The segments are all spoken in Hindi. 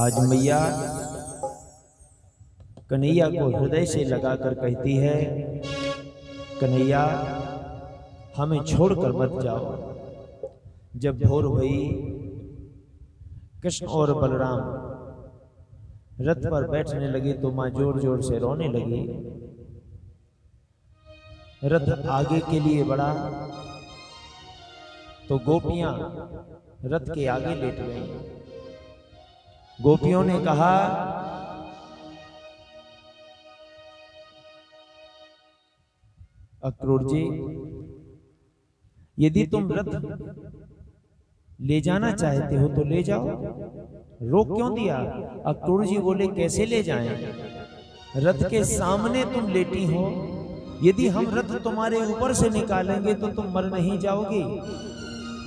आज मैया कन्हैया को हृदय से लगाकर कहती है, कन्हैया हमें छोड़कर मत जाओ। जब भोर हुई, कृष्ण और बलराम रथ पर बैठने लगे तो मां जोर जोर से रोने लगी। रथ आगे के लिए बढ़ा तो गोपियां रथ के आगे लेट गईं। गोपियों ने कहा, अक्रूर जी, यदि तुम रथ ले जाना चाहते हो तो ले जाओ, रोक क्यों दिया? अक्रूर जी बोले, कैसे ले जाएं? रथ के सामने तुम लेटी हो, यदि हम रथ तुम्हारे ऊपर से निकालेंगे तो तुम मर नहीं जाओगी।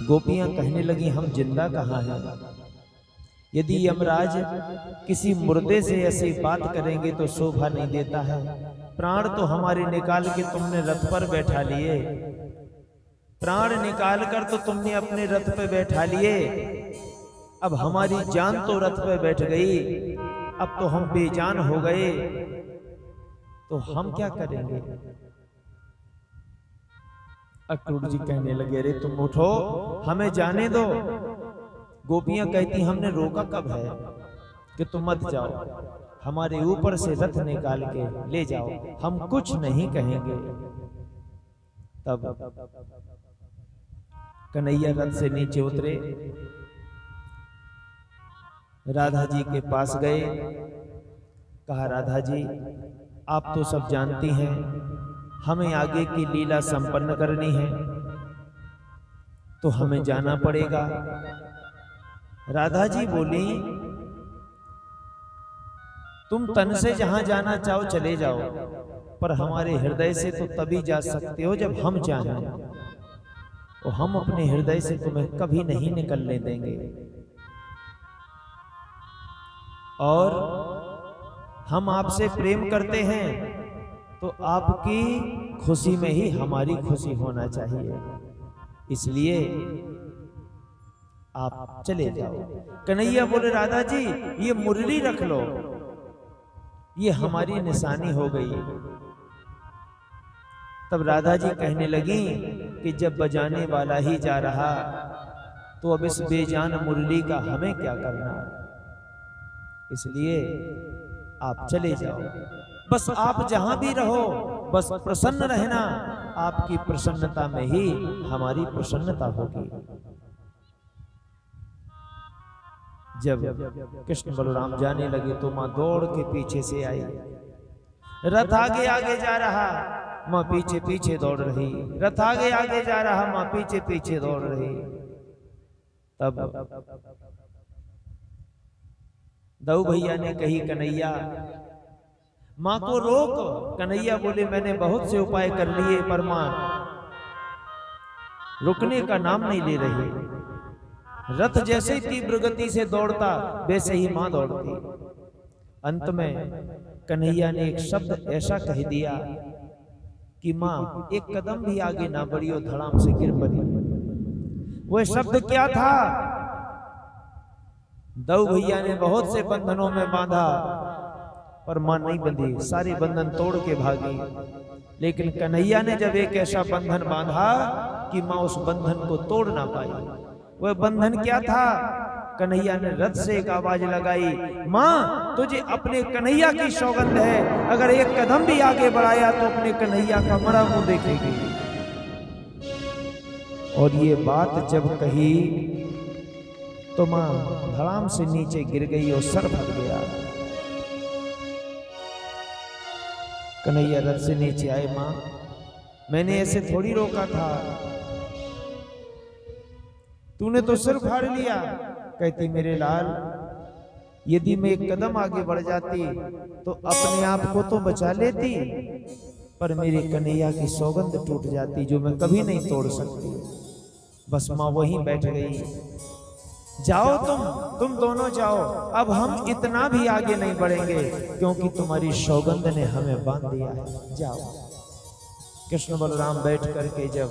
गोपियां कहने लगी, हम जिंदा कहाँ हैं? यदि यमराज किसी मुर्दे से ऐसी बात करेंगे तो शोभा नहीं देता है। प्राण तो हमारे निकाल के तुमने रथ पर बैठा लिए, प्राण निकाल कर तो तुमने अपने रथ पे बैठा लिए, अब हमारी जान तो रथ पे बैठ गई, अब तो हम बेजान हो गए, तो हम क्या करेंगे? अक्रूर जी कहने लगे, अरे तुम उठो, हमें जाने दो। गोपियां कहती, हमने रोका कब है कि तुम मत जाओ, हमारे ऊपर से रथ निकाल के ले जाओ, हम कुछ नहीं कहेंगे। तब कन्हैया रथ से नीचे उतरे, राधा जी के पास गए, कहा, राधा जी आप तो सब जानती हैं, हमें आगे की लीला संपन्न करनी है तो हमें जाना पड़ेगा। राधा जी बोली, तुम तन से जहां जाना चाहो चले जाओ, पर हमारे हृदय से तो तभी जा सकते हो जब हम चाहें, और हम अपने हृदय से तुम्हें कभी नहीं निकलने देंगे, और हम आपसे प्रेम करते हैं तो आपकी खुशी में ही हमारी खुशी होना चाहिए, इसलिए आप चले जाओ। कन्हैया बोले, राधा जी ये मुरली रख लो, ये हमारी निशानी हो गई। तब राधा जी कहने लगी कि जब बजाने वाला ही जा रहा तो अब इस बेजान मुरली का हमें क्या करना, इसलिए आप चले जाओ, बस आप जहां भी रहो बस प्रसन्न रहना, आपकी प्रसन्नता में ही हमारी प्रसन्नता होगी। जब कृष्ण बलराम जाने लगे तो मां दौड़ के पीछे से आई, रथ आगे आगे जा रहा, मां पीछे पीछे दौड़ रही, रथ आगे आगे जा रहा, मां पीछे पीछे दौड़ रही। तब दऊ भैया ने कही, कन्हैया मां को रोक। कन्हैया बोले, मैंने बहुत से उपाय कर लिए पर मां रुकने का नाम नहीं ले रही। रथ जैसे ही तीव्र गति से दौड़ता वैसे ही मां दौड़ती। अंत में कन्हैया ने एक शब्द ऐसा कह दिया कि मां एक कदम भी आगे ना बढ़ी और धड़ाम से गिर पड़ी। वह शब्द क्या था? दऊ भैया ने बहुत से बंधनों में बांधा पर मां नहीं बंधी, सारे बंधन तोड़ के भागी। लेकिन कन्हैया ने जब एक ऐसा बंधन बांधा कि मां उस बंधन को तोड़ ना पाई। वह बंधन क्या था? कन्हैया ने रथ से एक आवाज लगाई, मां तुझे अपने कन्हैया की सौगंध है, अगर एक कदम भी आगे बढ़ाया तो अपने कन्हैया का मरा मुंह देखेगी। और ये बात जब कही तो मां धड़ाम से नीचे गिर गई और सर फट गया। कन्हैया रथ से नीचे आए, मां मैंने ऐसे थोड़ी रोका था, तूने तो सिर फाड़ लिया। कहती, मेरे लाल यदि मैं एक कदम आगे बढ़ जाती तो अपने आप को तो बचा लेती, पर मेरे कन्हैया की सौगंध टूट जाती जो मैं कभी नहीं तोड़ सकती। बस मां वहीं बैठ गई। जाओ तुम दोनों जाओ, अब हम इतना भी आगे नहीं बढ़ेंगे क्योंकि तुम्हारी सौगंध ने हमें बांध दिया है, जाओ। कृष्ण बलराम बैठ करके जब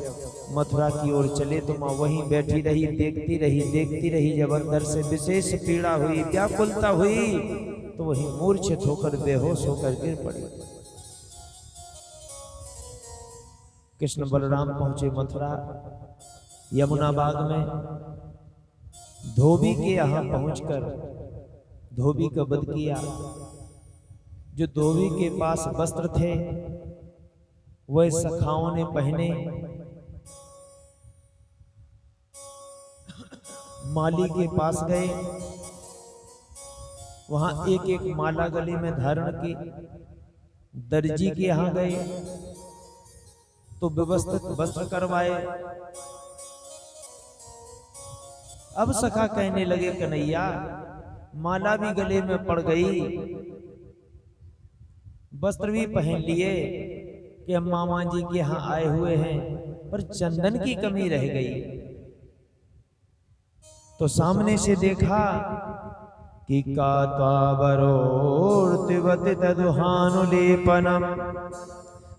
मथुरा की ओर चले तो माँ वहीं बैठी रही, देखती रही। जब अंदर से विशेष पीड़ा हुई, व्याकुलता हुई, तो वहीं मूर्छित होकर बेहोश होकर गिर पड़ी। कृष्ण बलराम पहुंचे मथुरा, यमुना बाग में धोबी के यहां पहुंचकर धोबी का वध किया। जो धोबी के पास वस्त्र थे वह सखाओं ने पहने। माली के पास गए, वहां एक एक माला गले में धारण की। दर्जी के यहां गए तो व्यवस्थित वस्त्र करवाए। अब सखा कहने लगे, कन्हैया माला भी गले में पड़ गई, वस्त्र भी पहन लिए कि हम मामा जी के यहाँ आए हुए हैं, पर चंदन की कमी रह गई। तो सामने से देखा कि कात्वावरोर्तिवति तदुहानुलेपनम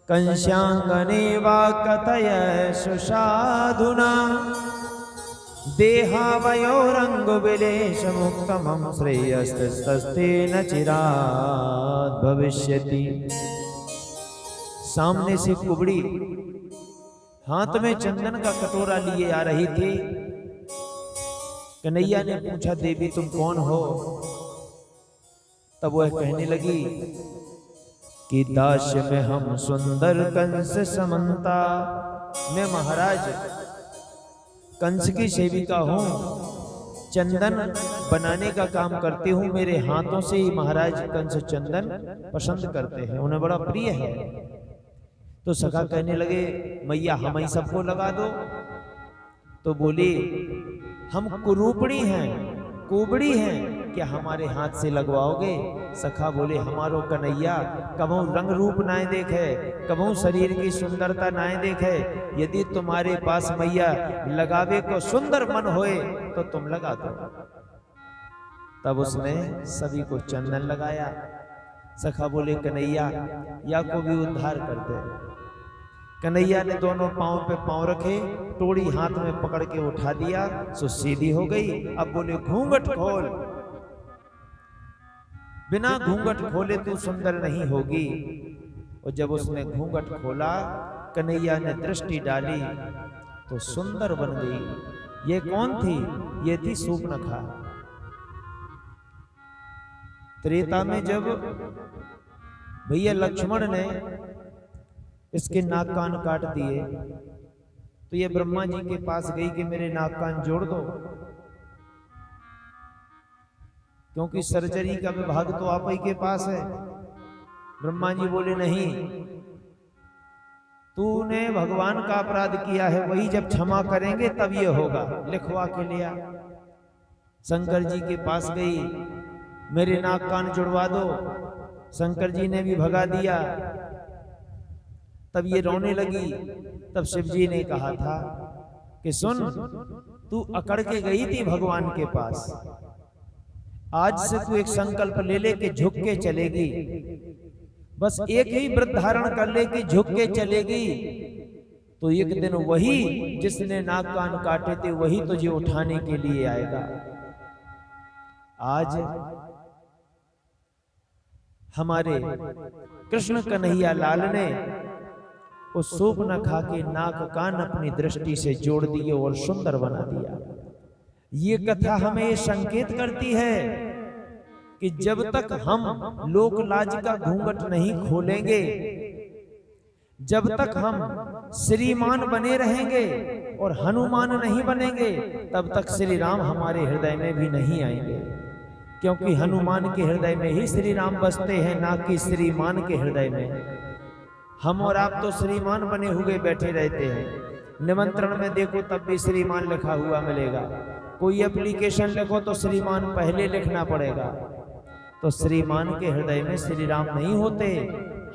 कंशांगने वा कथय सुसाधुना देहावयोरंग विलेश मुक्तमं श्रेयस्तेन चिराद भविष्यति। सामने से कुबड़ी हाथ में चंदन का कटोरा लिए आ रही थी। कन्हैया ने पूछा, देवी तुम कौन हो? तब वह कहने लगी कि दास्य में हम सुंदर कंस समंता, मैं महाराज कंस की सेविका हूं, चंदन बनाने का काम करती हूं। मेरे हाथों से ही महाराज कंस चंदन पसंद करते हैं, उन्हें बड़ा प्रिय है। तो सखा कहने लगे, मैया हम ही सबको लगा दो। तो बोली, हम कुरूपणी हैं, कुबड़ी हैं, क्या हमारे हाथ से लगवाओगे? सखा बोले, हमारो कन्हैया कबहू रंग रूप नाय देखे, कबहू शरीर की सुंदरता नाय देखे। यदि तुम्हारे पास मैया लगावे को सुंदर मन होए तो तुम लगा दो। तब उसने सभी को चंदन लगाया। सखा बोले, कन्हैया या को भी उद्धार कर दे। कन्हैया ने दोनों पांव पे पांव रखे, टोड़ी हाथ में पकड़ के उठा दिया, सो सीधी हो गई। अब बोले, घूंघट खोल। बिना घूंघट खोले तू सुंदर नहीं होगी। और जब उसने घूंघट खोला, कन्हैया ने दृष्टि डाली तो सुंदर बन गई। ये कौन थी? ये थी शूर्पणखा। त्रेता में जब भैया लक्ष्मण ने इसके नाक कान काट दिए तो ये ब्रह्मा जी के पास गई कि मेरे नाक कान जोड़ दो, क्योंकि सर्जरी का विभाग तो आप ही के पास है। ब्रह्मा जी बोले, नहीं, तूने भगवान का अपराध किया है, वही जब क्षमा करेंगे तब ये होगा। लिखवा के लिया। शंकर जी के पास गई, मेरे नाक कान जुड़वा दो। शंकर जी ने भी भगा दिया। तब ये रोने लगी। तब शिव जी ने कहा था कि सुन, तू अकड़ के गई थी भगवान के पास, आज से तू एक संकल्प ले ले कि झुक के चलेगी। बस एक ही व्रत धारण कर ले कि झुक के चलेगी, तो एक दिन वही जिसने नाक कान काटे थे वही तुझे उठाने के लिए आएगा। आज हमारे कृष्ण कन्हैया लाल ने उस शूर्पणखा के नाक कान अपनी दृष्टि से जोड़ दिए और सुंदर बना दिया। ये कथा हमें ये संकेत करती है कि जब तक हम लोक लाज का घूंघट नहीं खोलेंगे, जब तक हम श्रीमान बने रहेंगे और हनुमान नहीं बनेंगे, तब तक श्री राम हमारे हृदय में भी नहीं आएंगे। क्योंकि हनुमान के हृदय में ही श्री राम बसते हैं, ना कि श्रीमान के हृदय में। हम और आप तो श्रीमान बने हुए बैठे रहते हैं। निमंत्रण में देखो तब भी श्रीमान लिखा हुआ मिलेगा। कोई एप्लीकेशन लिखो तो श्रीमान पहले लिखना पड़ेगा। तो श्रीमान के हृदय में श्री राम नहीं होते,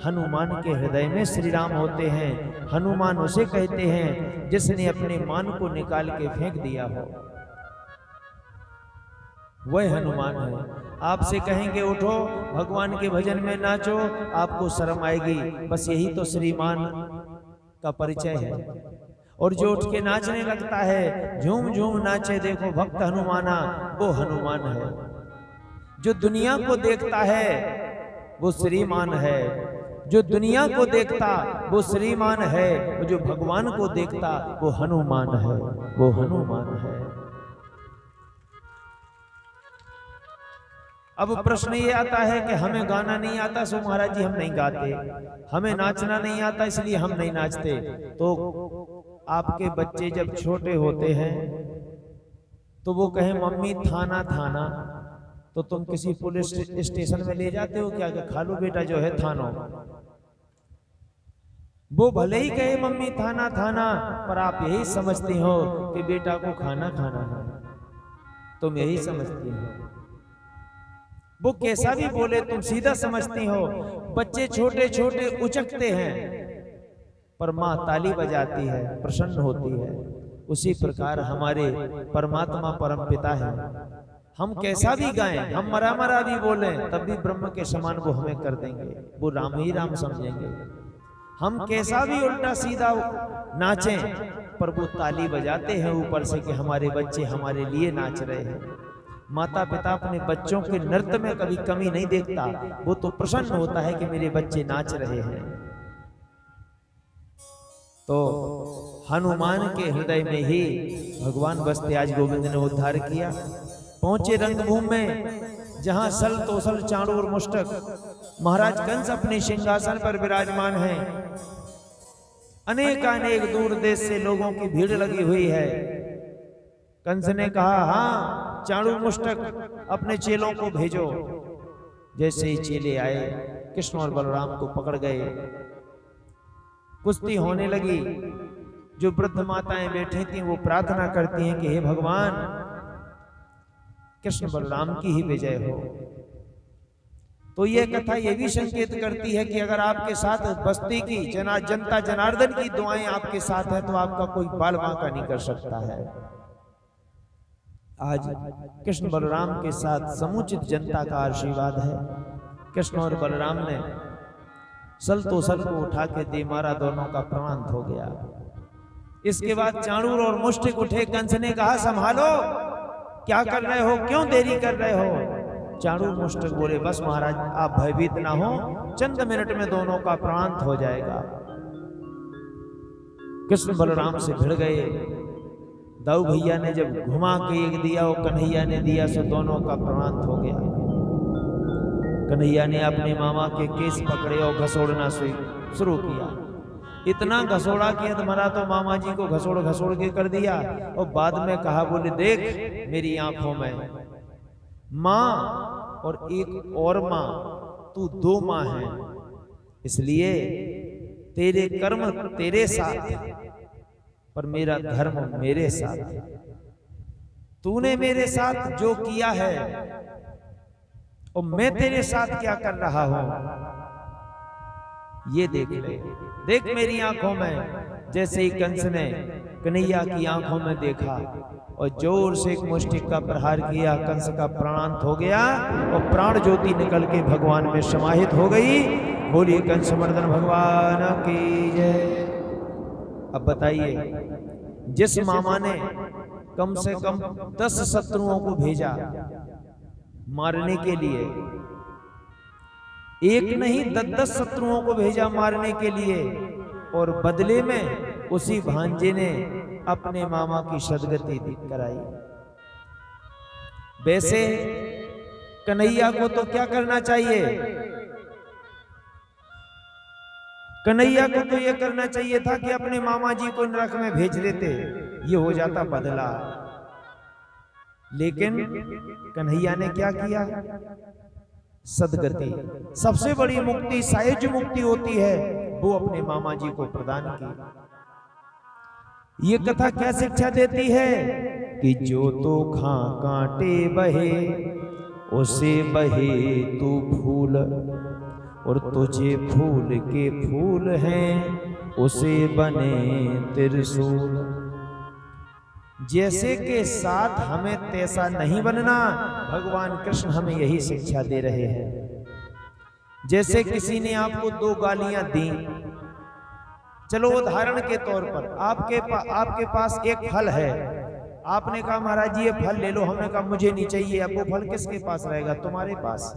हनुमान के हृदय में श्री राम होते हैं। हनुमान उसे कहते हैं जिसने अपने मान को निकाल के फेंक दिया हो, वह हनुमान है। आपसे कहेंगे उठो भगवान के भजन में नाचो, आपको शर्म आएगी। बस यही तो श्रीमान का परिचय है। और जो उठ के नाचने लगता है, झूम झूम नाचे देखो भक्त हनुमाना, वो हनुमान है। जो दुनिया को देखता है वो श्रीमान है, जो दुनिया को देखता वो श्रीमान है, और जो भगवान को देखता वो हनुमान है, वो हनुमान है। अब प्रश्न ये आता है कि हमें गाना नहीं आता, सो महाराज जी हम नहीं गाते, हमें नाचना नहीं आता इसलिए हम नहीं नाचते। तो आपके बच्चे जब छोटे होते हैं तो वो कहे मम्मी थाना थाना, तो तुम किसी पुलिस स्टेशन में ले जाते हो क्या, खालू बेटा जो है थानो। वो भले ही कहे मम्मी थाना थाना, पर आप यही समझती हो कि बेटा को खाना खाना है, तुम यही समझती हो। वो कैसा भी बोले तुम सीधा समझती हो। बच्चे छोटे छोटे उचकते हैं पर माँ ताली बजाती है, प्रसन्न होती है। उसी प्रकार हमारे परमात्मा परम पिता है। हम कैसा भी गाएं, हम मरा मरा भी बोलें, तब भी ब्रह्म के समान वो हमें कर देंगे, वो राम ही राम समझेंगे। हम कैसा भी उल्टा सीधा नाचें, पर वो ताली बजाते हैं ऊपर से कि हमारे बच्चे हमारे लिए नाच रहे हैं। माता पिता अपने बच्चों के नृत्य में कभी कमी नहीं देखता, वो तो प्रसन्न होता है कि मेरे बच्चे नाच रहे हैं। तो हनुमान के हृदय में ही भगवान बसते आज गोविंद ने उद्धार किया। पहुंचे रंगभूमि में जहां सल तोसल चाणूर मुष्टक महाराज कंस अपने सिंहासन पर विराजमान हैं। अनेक दूर देश से लोगों की भीड़ लगी हुई है। कंस ने कहा हाँ चाणूर मुष्टक अपने चेलों को भेजो। जैसे ही चेले आए कृष्ण और बलराम को पकड़ गए, कुश्ती होने लगी। जो वृद्ध माताएं बैठी थी वो प्रार्थना करती हैं कि हे भगवान कृष्ण बलराम की ही विजय हो। तो यह कथा ये भी संकेत करती है कि अगर आपके साथ बस्ती की जनता जनार्दन की दुआएं आपके साथ है तो आपका कोई बाल बांका नहीं कर सकता है। आज कृष्ण बलराम के साथ समुचित जनता का आशीर्वाद है। कृष्ण और बलराम ने सल तो सल को उठा के दे मारा, दोनों का प्राण हो गया। इसके बाद चाणूर और मुष्टिक उठे। कंस ने कहा संभालो, क्या कर रहे हो, क्यों देरी कर रहे हो। चाणूर मुष्टिक बोले बस महाराज आप भयभीत ना हो, चंद मिनट में दोनों का प्राण हो जाएगा। कृष्ण बलराम से भिड़ गए। दाऊ भैया ने जब घुमा के एक दिया और कन्हैया ने दिया, सो दोनों का प्राण हो गया। कन्हैया ने अपने मामा के केस पकड़े और घसोड़ना शुरू किया। इतना घसोड़ा कि अधमरा तो मामा जी को घसोड़ घसोड़ के कर दिया। और बाद में कहा बोले देख मेरी आंखों में माँ और एक और माँ, तू दो माँ है, इसलिए तेरे कर्म तेरे साथ पर मेरा धर्म मेरे साथ। तूने मेरे साथ जो किया है और मैं तेरे साथ क्या कर रहा हूं ये देख ले। देख मेरी आंखों में। जैसे ही कंस ने कन्हैया की आंखों में देखा और जोर से एक मुष्टिक का प्रहार किया, कंस का प्राण हो गया और प्राण ज्योति निकल के भगवान में समाहित हो गई। बोलिए कंस मर्दन भगवान की जय। अब बताइए, जिस मामा ने कम से कम 10 शत्रुओं को भेजा मारने के लिए, एक नहीं 10 शत्रुओं को भेजा मारने के लिए, और बदले में उसी भांजे ने अपने मामा की सदगति कराई। वैसे कन्हैया को तो क्या करना चाहिए, कन्हैया को तो यह करना चाहिए था कि अपने मामा जी को नरक में भेज देते, ये हो जाता बदला। लेकिन कन्हैया ने क्या किया, सदगति, सबसे बड़ी मुक्ति सहज मुक्ति होती है, वो अपने मामा जी को प्रदान की। ये कथा क्या शिक्षा देती है कि जो तो खां कांटे बहे उसे बहे तू फूल, और तुझे फूल के फूल हैं उसे बने त्रिशूल। जैसे के साथ हमें तैसा नहीं बनना, भगवान कृष्ण हमें यही शिक्षा दे रहे हैं। जैसे किसी ने आपको 2 गालियां दी चलो उदाहरण के तौर पर आपके पास एक फल है, आपने कहा महाराज जी ये फल ले लो, हमने कहा मुझे नहीं चाहिए। अब वो फल किसके पास रहेगा? तुम्हारे पास।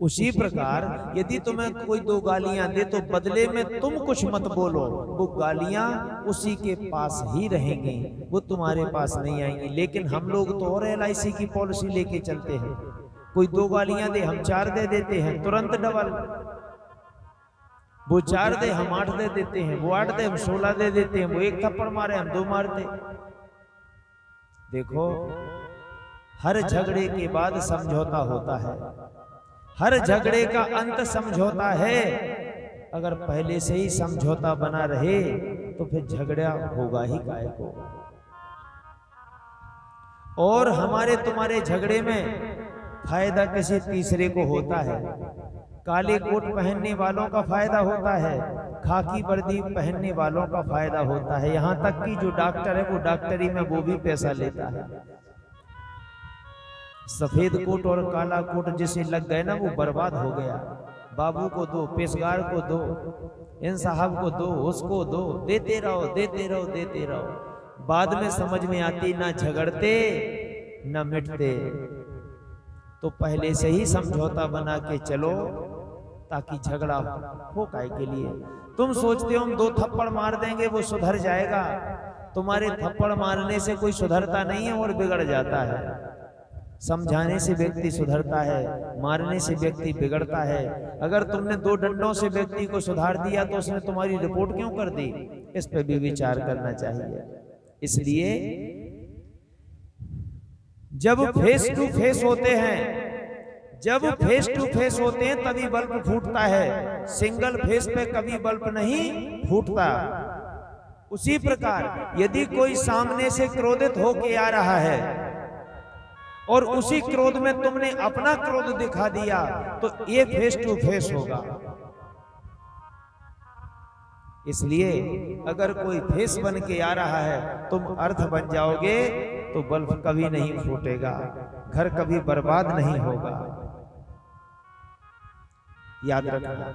उसी प्रकार यदि तुम्हें कोई दो गालियां दे तो बदले में तुम कुछ मत बोलो, वो गालियां उसी के पास ही रहेंगी, वो तुम्हारे पास नहीं आएंगी। लेकिन हम लोग तो और LIC की पॉलिसी लेके चलते हैं, कोई दो गालियां दे हम 4 दे देते हैं, तुरंत डबल। वो 4 दे हम 8 दे देते हैं, वो 8 दे हम 16 दे देते हैं, वो 1 थप्पड़ मारे हम 2 मारते। देखो, हर झगड़े के बाद समझौता होता है, हर झगड़े का अंत समझौता है। अगर पहले से ही समझौता बना रहे तो फिर झगड़ा होगा ही काहे को। और हमारे तुम्हारे झगड़े में फायदा किसी तीसरे को होता है। काले कोट पहनने वालों का फायदा होता है, खाकी वर्दी पहनने वालों का फायदा होता है, यहां तक कि जो डॉक्टर है वो डॉक्टरी में वो भी पैसा लेता है। सफेद कोट और काला कोट जिसे लग गए ना वो बर्बाद हो गया। बाबू को दो, पेशगार को दो, इन साहब को दो, उसको दो, देते रहो देते रहो देते रहो। बाद में समझ में आती ना झगड़ते ना मिटते। तो पहले से ही समझौता बना के चलो ताकि झगड़ा हो काहे के लिए। तुम सोचते हो हम 2 थप्पड़ मार देंगे वो सुधर जाएगा, तुम्हारे थप्पड़ मारने से कोई सुधरता नहीं है और बिगड़ जाता है। समझाने से व्यक्ति सुधरता है, मारने से व्यक्ति बिगड़ता है। अगर तुमने 2 डंडों से व्यक्ति को सुधार दिया तो उसने तुम्हारी रिपोर्ट क्यों कर दी? इस पे भी विचार करना चाहिए। इसलिए जब फेस टू फेस होते हैं, जब फेस टू फेस होते हैं तभी बल्ब फूटता है, सिंगल फेस पे कभी बल्ब नहीं फूटता। उसी प्रकार यदि कोई सामने से क्रोधित होके आ रहा है और उसी क्रोध में तुमने अपना क्रोध दिखा दिया तो ये फेस टू फेस होगा। इसलिए अगर कोई फेस बन के आ रहा है तुम अर्थ बन जाओगे तो बल्ब कभी नहीं फूटेगा, घर कभी बर्बाद नहीं होगा। याद रखना।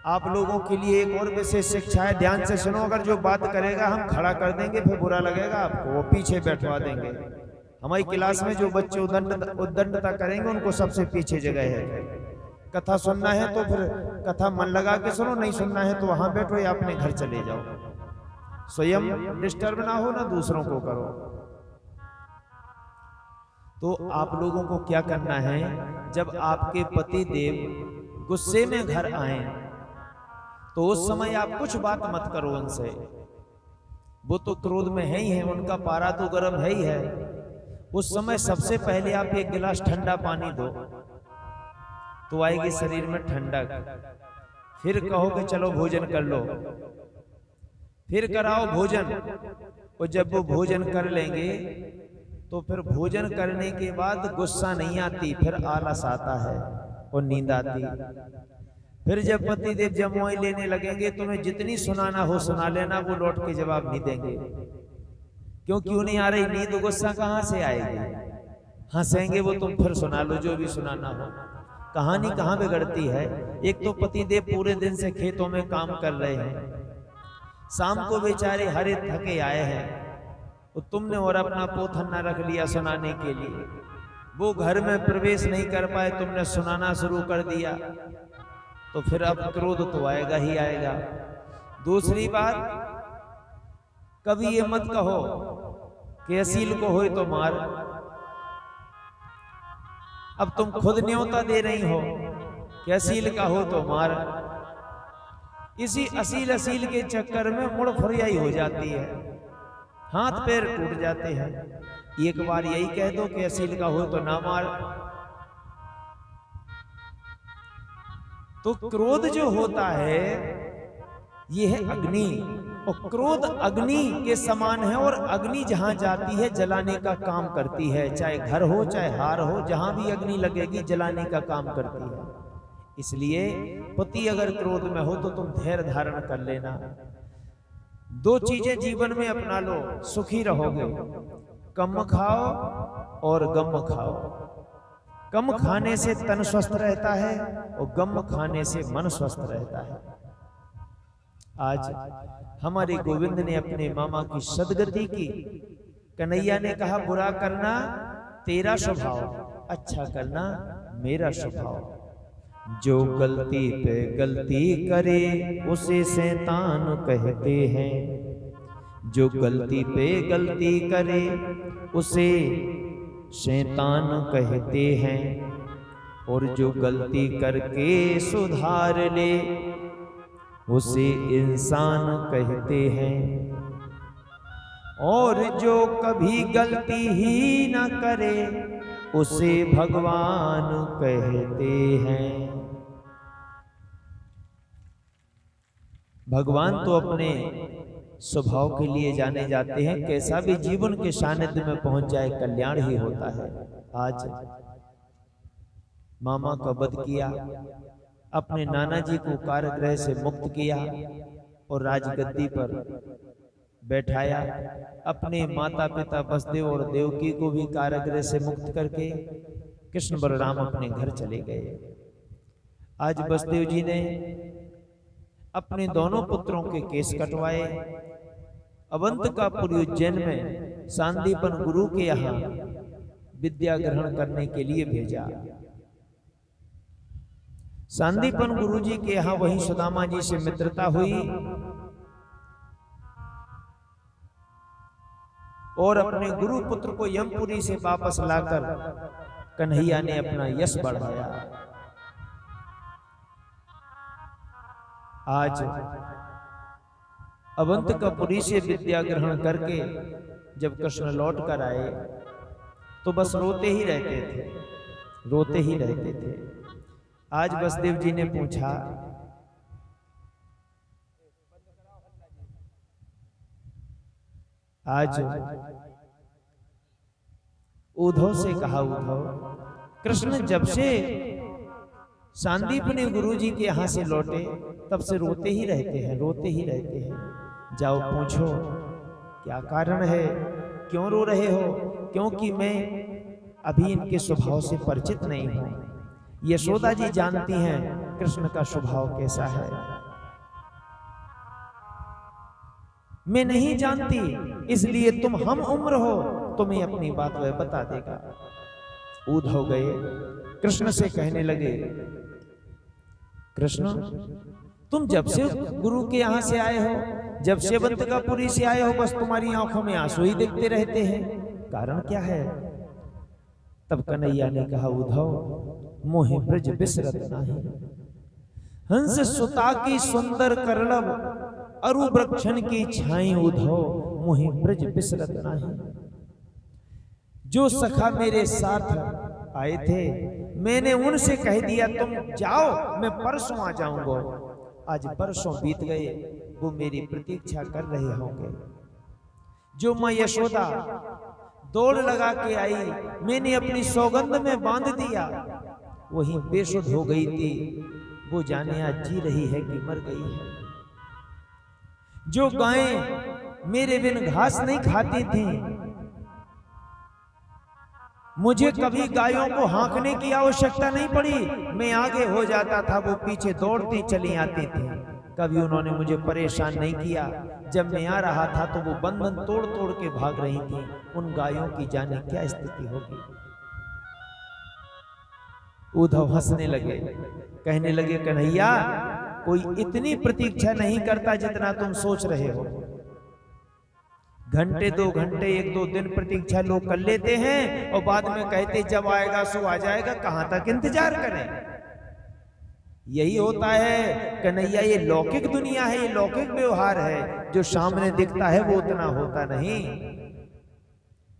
आप लोगों के लिए एक और विशेष शिक्षा है, ध्यान से सुनो। अगर जो बात करेगा हम खड़ा कर देंगे फिर बुरा लगेगा आपको, वो पीछे बैठवा देंगे। हमारी क्लास में जो बच्चे उद्दंडता करेंगे उनको सबसे पीछे जगह है। कथा सुनना है तो फिर कथा मन लगा के सुनो, नहीं सुनना है तो वहां बैठो या अपने घर चले जाओ। स्वयं डिस्टर्ब ना हो ना दूसरों को करो। तो आप लोगों को क्या करना है, जब आपके पति देव गुस्से में घर आए तो उस समय आप कुछ बात मत करो उनसे। वो तो क्रोध में है ही है, उनका पारा तो गर्म है ही है। उस समय सबसे पहले आप 1 गिलास ठंडा पानी दो तो आएगी शरीर में ठंडक। फिर कहो कि चलो भोजन कर लो, फिर कराओ भोजन। और जब वो भोजन कर लेंगे तो फिर भोजन करने के बाद गुस्सा नहीं आती, फिर आलस आता है और नींद आती। फिर जब पति देव जमुई लेने लगेंगे तुम्हें जितनी सुनाना हो सुना लेना, वो लौट के जवाब नहीं देंगे। क्यों नहीं आ रही नींद? गुस्सा कहां से आएगी? हंसेंगे वो, तुम फिर सुना लो जो भी सुनाना हो। कहानी कहां बिगड़ती है? एक तो पति देव पूरे दिन से खेतों में काम कर रहे हैं, शाम को बेचारे हरे थके आए हैं, तो तुमने और अपना पोथन्ना रख लिया सुनाने के लिए। वो घर में प्रवेश नहीं कर पाए, तुमने सुनाना शुरू कर दिया, तो फिर अब क्रोध तो आएगा ही आएगा। दूसरी बात, कभी ये मत कहो कि असील को होए तो मार। अब तुम खुद न्योता दे रही हो कि असील का हो तो मार। इसी असील के चक्कर में मुड़ फुरियाई हो जाती है, हाथ पैर टूट जाते हैं। एक बार यही कह दो कि असील का हो तो ना मार। तो क्रोध जो होता है ये है अग्नि, और क्रोध अग्नि के समान है, और अग्नि जहां जाती है जलाने का काम करती है। चाहे घर हो चाहे हार हो, जहां भी अग्नि लगेगी जलाने का काम करती है। इसलिए पति अगर क्रोध में हो तो तुम धैर्य धारण कर लेना। 2 चीजें जीवन में अपना लो, सुखी रहोगे। कम खाओ और गम खाओ। कम खाने से तन स्वस्थ रहता है और गम खाने से मन स्वस्थ रहता है। आज हमारे गोविंद ने अपने मामा की सदगति की। कन्हैया ने कहा बुरा करना तेरा स्वभाव, अच्छा करना मेरा स्वभाव। जो गलती पे गलती करे उसे शैतान कहते हैं। जो गलती पे गलती करे उसे शैतान कहते हैं। और जो गलती करके सुधार ले उसे इंसान कहते हैं। और जो कभी गलती ही ना करे उसे भगवान कहते हैं। भगवान तो अपने स्वभाव के लिए जाने जाते हैं, कैसा भी जीवन के सानिध्य में पहुंच जाए कल्याण ही होता है। आज मामा का वध किया, अपने नाना जी को कारागृह से मुक्त किया और राजगद्दी पर बैठाया। अपने माता पिता वसुदेव और देवकी को भी कारागृह से मुक्त करके कृष्ण बलराम अपने घर चले गए। आज वसुदेव जी ने अपने दोनों पुत्रों के केस कटवाए। अवंतकापुर उज्जैन में सांदीपन गुरु के यहाँ विद्या ग्रहण करने के लिए भेजा। सांदीपन गुरु जी के यहाँ वहीं सुदामा जी से मित्रता हुई और अपने गुरु पुत्र को यमपुरी से वापस लाकर कन्हैया ने अपना यश बढ़ाया। आज अवंतकापुरी से विद्या ग्रहण करके जब कृष्ण लौट कर आए तो बस रोते ही रहते थे, रोते ही रहते थे। आज वसुदेव जी ने पूछा, आज उद्धव से कहा, उद्धव कृष्ण जब से सांदीपनी गुरु जी के यहां से लौटे तब से रोते ही रहते हैं, रोते ही रहते हैं। जाओ पूछो क्या कारण है, क्यों रो रहे हो? क्योंकि मैं अभी इनके स्वभाव से परिचित नहीं हूं। यशोदा जी जानती हैं कृष्ण का स्वभाव कैसा है, मैं नहीं जानती, इसलिए तुम हम उम्र हो, तुम्हें अपनी बात वह बता देगा। उद्धव गए, कृष्ण से कहने लगे, कृष्ण तुम जब से गुरु के यहां से आए हो, जब से अवंतकापुरी से आए हो, बस तुम्हारी आंखों में आंसू ही दिखते रहते हैं, कारण क्या है? तब कन्हैया ने कहा, उद्धव मोहि ब्रज बिसरत नाही, हंस सुता की सुंदर करलव, अरु वृक्षण की छाई, उद्धव मोहि ब्रज बिसरत नाही। जो सखा मेरे साथ आए थे मैंने उनसे कह दिया तुम जाओ, मैं परसों आ जाऊंगा। आज परसों बीत गए, वो मेरी प्रतीक्षा कर रहे होंगे। जो मां यशोदा दौड़ लगा के आई, मैंने अपनी सौगंध में बांध दिया, वही बेसुध हो गई थी, वो जाने आज जी रही है कि मर गई है। जो गायें मेरे बिन घास नहीं खाती थी, मुझे कभी गायों को हाँकने की आवश्यकता नहीं पड़ी, मैं आगे हो जाता था, वो पीछे दौड़ती चली आती थी। कभी उन्होंने मुझे परेशान नहीं किया। जब मैं आ रहा था तो वो बंधन तोड़ तोड़ के भाग रही थी। उन गायों की जाने क्या स्थिति होगी। उद्धव हंसने लगे, कहने लगे, कन्हैया कोई इतनी प्रतीक्षा नहीं करता जितना तुम सोच रहे हो। घंटे 2 घंटे 1-2 दिन प्रतीक्षा लोग कर लेते हैं और बाद में कहते जब आएगा सो आ जाएगा, कहां तक इंतजार करें। यही होता है कन्हैया, ये लौकिक दुनिया है, ये लौकिक व्यवहार है, जो सामने दिखता है वो उतना होता नहीं।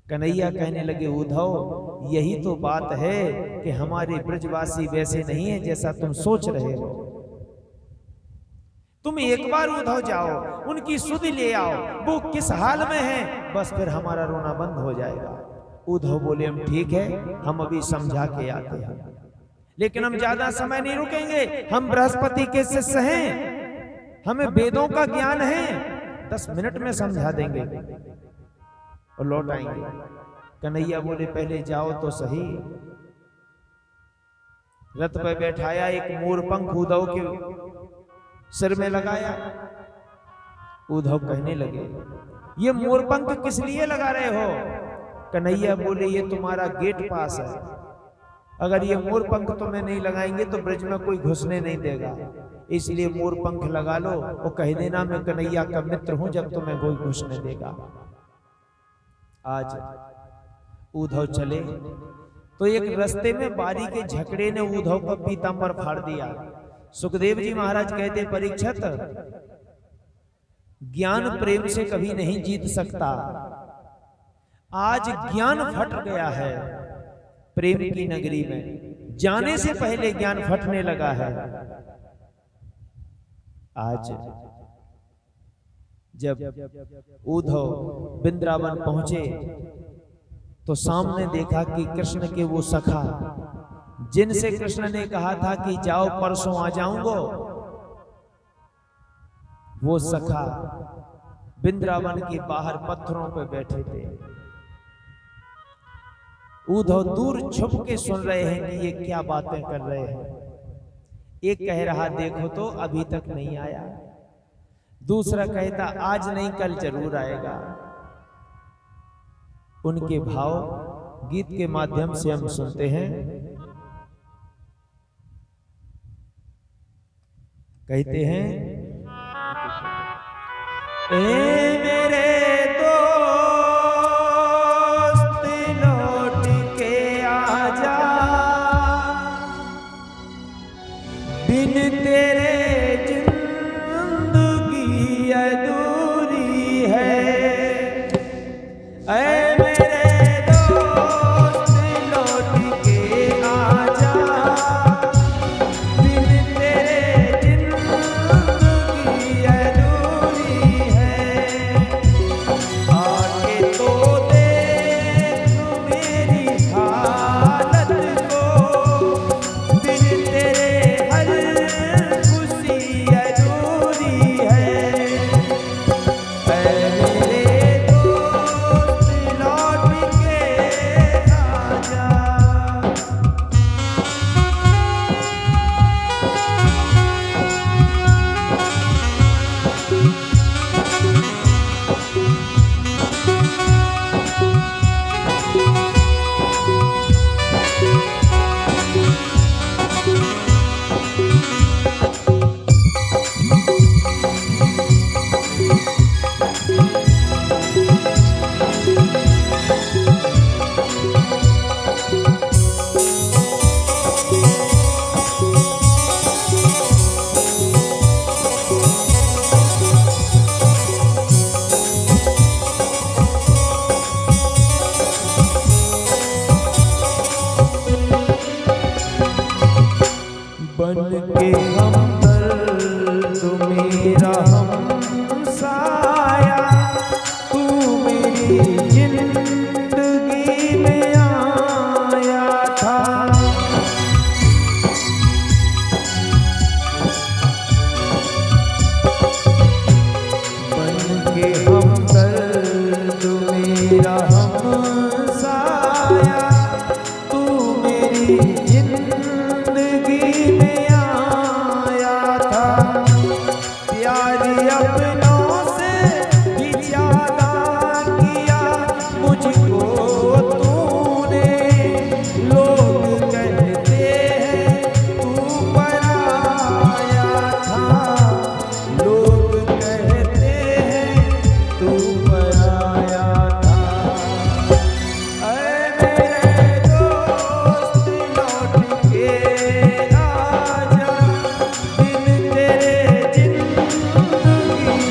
कन्हैया कहने लगे, उद्धव यही तो बात है कि हमारे ब्रजवासी वैसे नहीं है जैसा तुम सोच रहे हो। तुम एक बार उद्धव जाओ, उनकी सुध ले आओ, वो किस हाल में है, बस फिर हमारा रोना बंद हो जाएगा। उद्धव बोले, हम ठीक है, हम अभी समझा के आते हैं, लेकिन हम ज्यादा समय नहीं रुकेंगे, हम बृहस्पति के शिष्य हैं, हमें वेदों का ज्ञान है, 10 मिनट में समझा देंगे और लौट आएंगे। कन्हैया बोले, पहले जाओ तो सही। रथ पर बैठाया, एक मोर पंख उद्धव के सिर में लगाया, उद्धव कहने लगे, ये मोरपंख किस लिए लगा रहे हो? कन्हैया बोले, ये तुम्हारा गेट पास है, अगर ये मोरपंख तुम्हें नहीं लगाएंगे तो ब्रज में कोई घुसने नहीं देगा, इसलिए मोरपंख लगा लो और कह देना मैं कन्हैया का मित्र हूं, जब तुम्हें कोई घुसने देगा। आज उद्धव चले तो एक रास्ते में बारी के झकड़े ने उद्धव का पीतांबर फाड़ दिया। सुखदेव जी महाराज कहते, परीक्षित, ज्ञान प्रेम से कभी नहीं जीत सकता, आज ज्ञान फट गया है प्रेम की नगरी में, जाने से पहले ज्ञान फटने लगा है। आज जब उद्धव वृंदावन पहुंचे तो सामने देखा कि कृष्ण के वो सखा, जिनसे कृष्ण ने कहा था कि जाओ परसों आ जाऊंगा, वो सखा वृंदावन के बाहर पत्थरों पर बैठे थे। उद्धव दूर छुप के सुन रहे हैं कि ये क्या बातें कर रहे हैं। एक कह रहा, देखो तो अभी तक नहीं आया, दूसरा कहता आज नहीं कल जरूर आएगा। उनके भाव गीत के माध्यम से हम सुनते हैं। कहते हैं, ए मेरे दोस्त लौट के आजा, बिन तेरे जिंदगी अधूरी है। ऐ मेरे दोस्त लौट के आजा, बिन तेरे जिंदगी अधूरी है। आके तो देख मेरी हालत को, बिन तेरे हर खुशी अधूरी है। ऐ मेरे दोस्त लौट के आजा। बन के हमदर्द मेरा हमसाया, तू मेरी जिंदगी में आया था। बन के हमदर्द मेरा हमसाया, तू मेरी जिंदगी में आया था। प्यारी अपनों से भी ज्यादा किया मुझको तूने, लोग कहते हैं तू पराया था, लोग कहते हैं तू पराया था। ऐ मेरे दोस्त लौट के आजा, बिन तेरे जिंदगी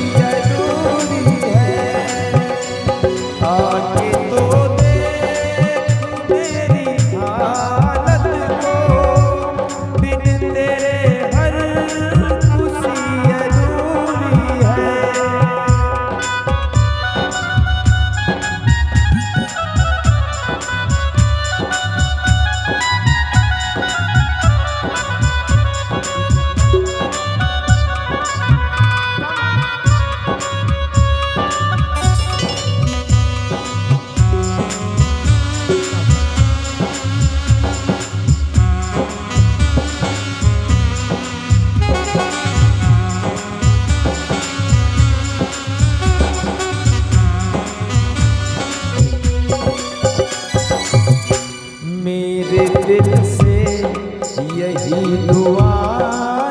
यही दुआ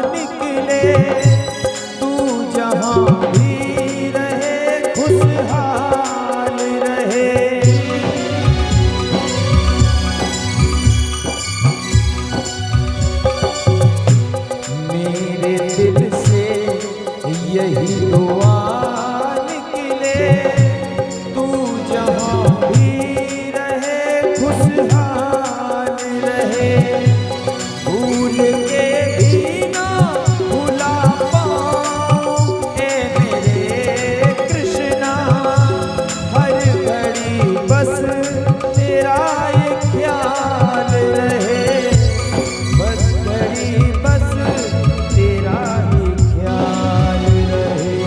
निकले, तू जहां भी रहे खुशहाल रहे। मेरे दिल से यही दुआ निकले, तू जहां भी रहे खुशहाल रहे। भूल के भी ना भुला पाऊं ए मेरे कृष्णा, हर घड़ी बस तेरा ये ख्याल रहे, बस घड़ी बस तेरा ही ख्याल रहे।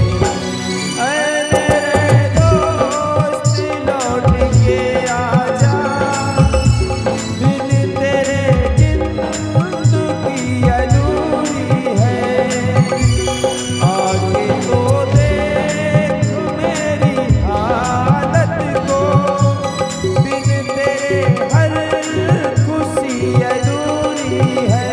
ऐ मेरे दोस्त लौट के आजा, बिन तेरे जिंदगी अधूरी है। आगे तो देख मेरी हालत को, बिन तेरे हर खुशी अधूरी है।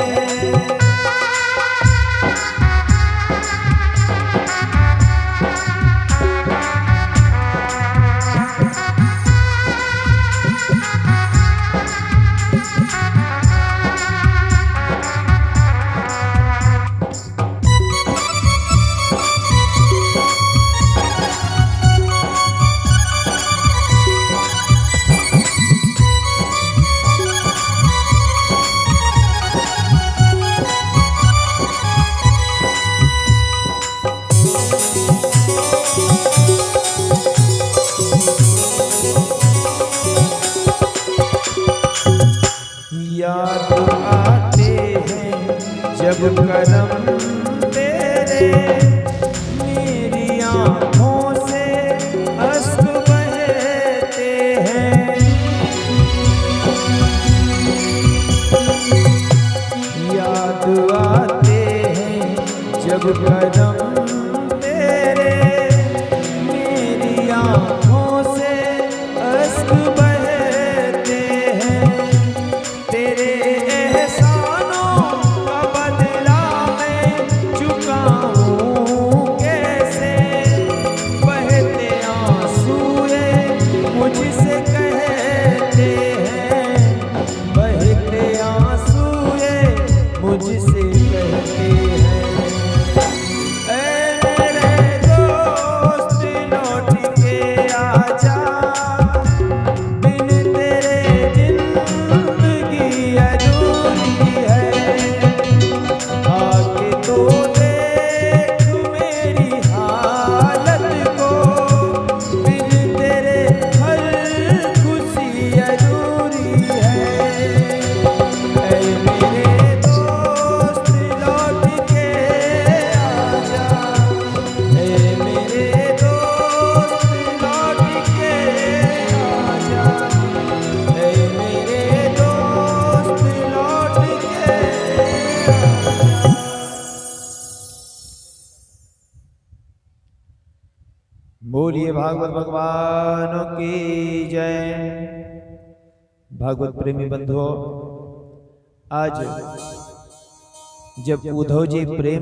याद आते हैं जब करम तेरे, मेरी आँखों से अश्क बहते हैं। याद आते हैं जब करम तेरे, मेरी आँखों से अश्क बहते हैं। तेरे एहसानों का बदला मैं चुकाऊं कैसे, बहते आंसुए मुझसे कहते हैं, बहते आंसुए मुझसे कहते हैं। ऐ मेरे दोस्त लौट के आजा, बिन तेरे जिंदगी अधूरी है। आगे तो देख मेरी हालत को, बिन तेरे हर खुशी अधूरी है। ऐ मेरे दोस्त लौट के आजा, ऐ मेरे दोस्त लौट के आजा, ऐ मेरे दोस्त लौट के आजा। बोलिए भागवत भगवान की जय। भागवत प्रेमी बंधुओं, आज जब उद्धव जी प्रेम